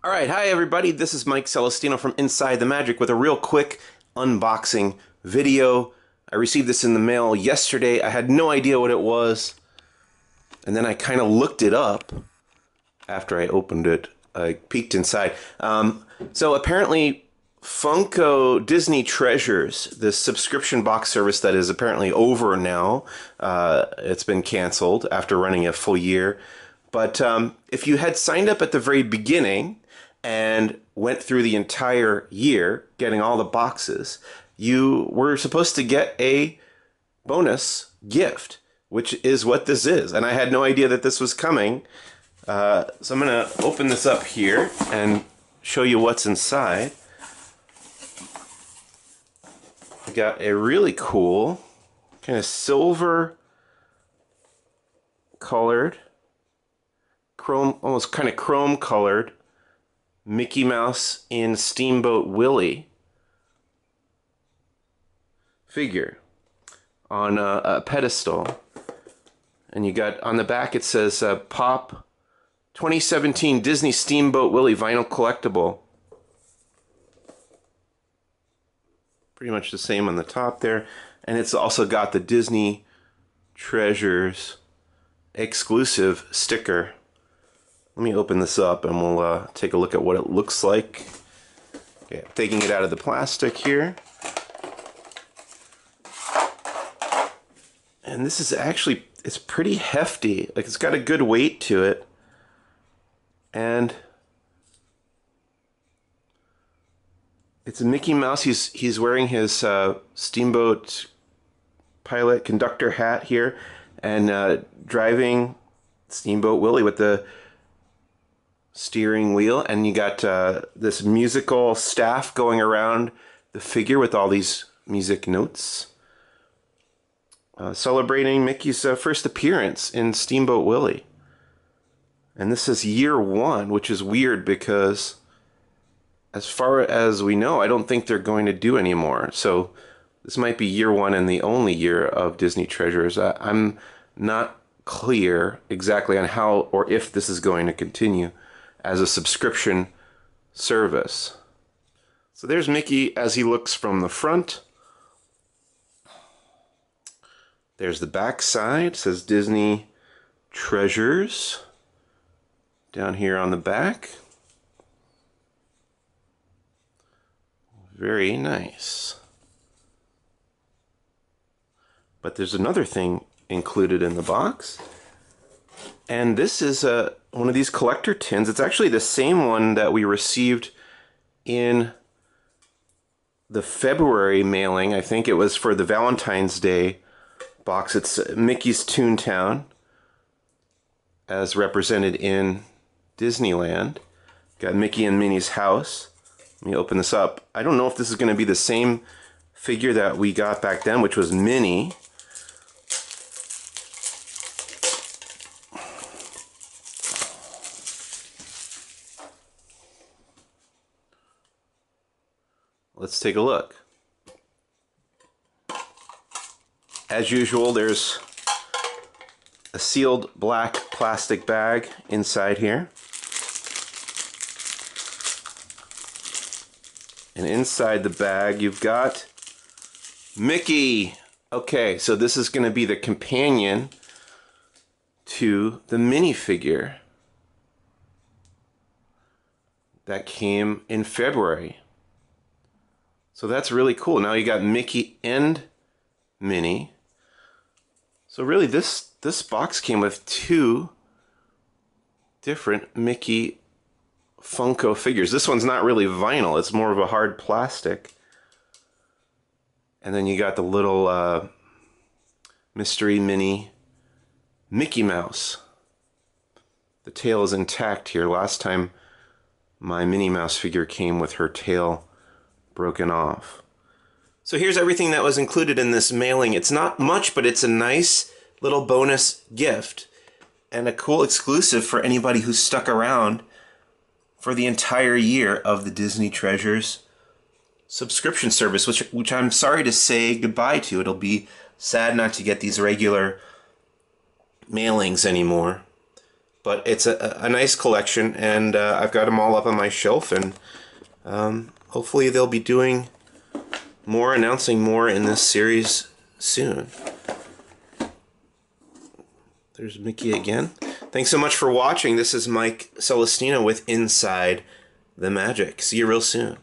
Alright, hi everybody, this is Mike Celestino from Inside the Magic with a real quick unboxing video. I received this in the mail yesterday. I had no idea what it was, and then I kind of looked it up after I opened it. I peeked inside. So apparently Funko Disney Treasures, this subscription box service that is apparently over now, it's been canceled after running a full year. But if you had signed up at the very beginning and went through the entire year getting all the boxes, you were supposed to get a bonus gift, which is what this is. And I had no idea that this was coming. So I'm going to open this up here and show you what's inside. We got a really cool kind of silver colored, almost kind of chrome colored Mickey Mouse in Steamboat Willie figure on a pedestal. And you got on the back it says Pop 2017 Disney Steamboat Willie vinyl collectible. Pretty much the same on the top there. And it's also got the Disney Treasures exclusive sticker. Let me open this up and we'll take a look at what it looks like. Okay, I'm taking it out of the plastic here. And this is actually, it's pretty hefty. Like, it's got a good weight to it. And it's a Mickey Mouse. He's wearing his steamboat pilot conductor hat here and driving Steamboat Willie with the steering wheel, and you got this musical staff going around the figure with all these music notes, celebrating Mickey's first appearance in Steamboat Willie. And this is year one, which is weird because as far as we know, I don't think they're going to do any more. So this might be year one and the only year of Disney Treasures. I'm not clear exactly on how or if this is going to continue as a subscription service. So there's Mickey as he looks from the front. There's the back side. It says Disney Treasures down here on the back. Very nice. But there's another thing included in the box. And this is one of these collector tins. It's actually the same one that we received in the February mailing. I think it was for the Valentine's Day box. It's Mickey's Toontown, as represented in Disneyland. Got Mickey and Minnie's house. Let me open this up. I don't know if this is going to be the same figure that we got back then, which was Minnie. Let's take a look. As usual, there's a sealed black plastic bag inside here. And inside the bag, you've got Mickey. Okay, so this is going to be the companion to the minifigure that came in February. So that's really cool. Now you got Mickey and Minnie. So really this box came with two different Mickey Funko figures. This one's not really vinyl. It's more of a hard plastic. And then you got the little mystery mini Mickey Mouse. The tail is intact here. Last time my Minnie Mouse figure came with her tail broken off. So here's everything that was included in this mailing. It's not much, but it's a nice little bonus gift and a cool exclusive for anybody who's stuck around for the entire year of the Disney Treasures subscription service, which I'm sorry to say goodbye to. It'll be sad not to get these regular mailings anymore. But it's a nice collection, and I've got them all up on my shelf, and hopefully they'll be doing more, announcing more in this series soon. There's Mickey again. Thanks so much for watching. This is Mike Celestino with Inside the Magic. See you real soon.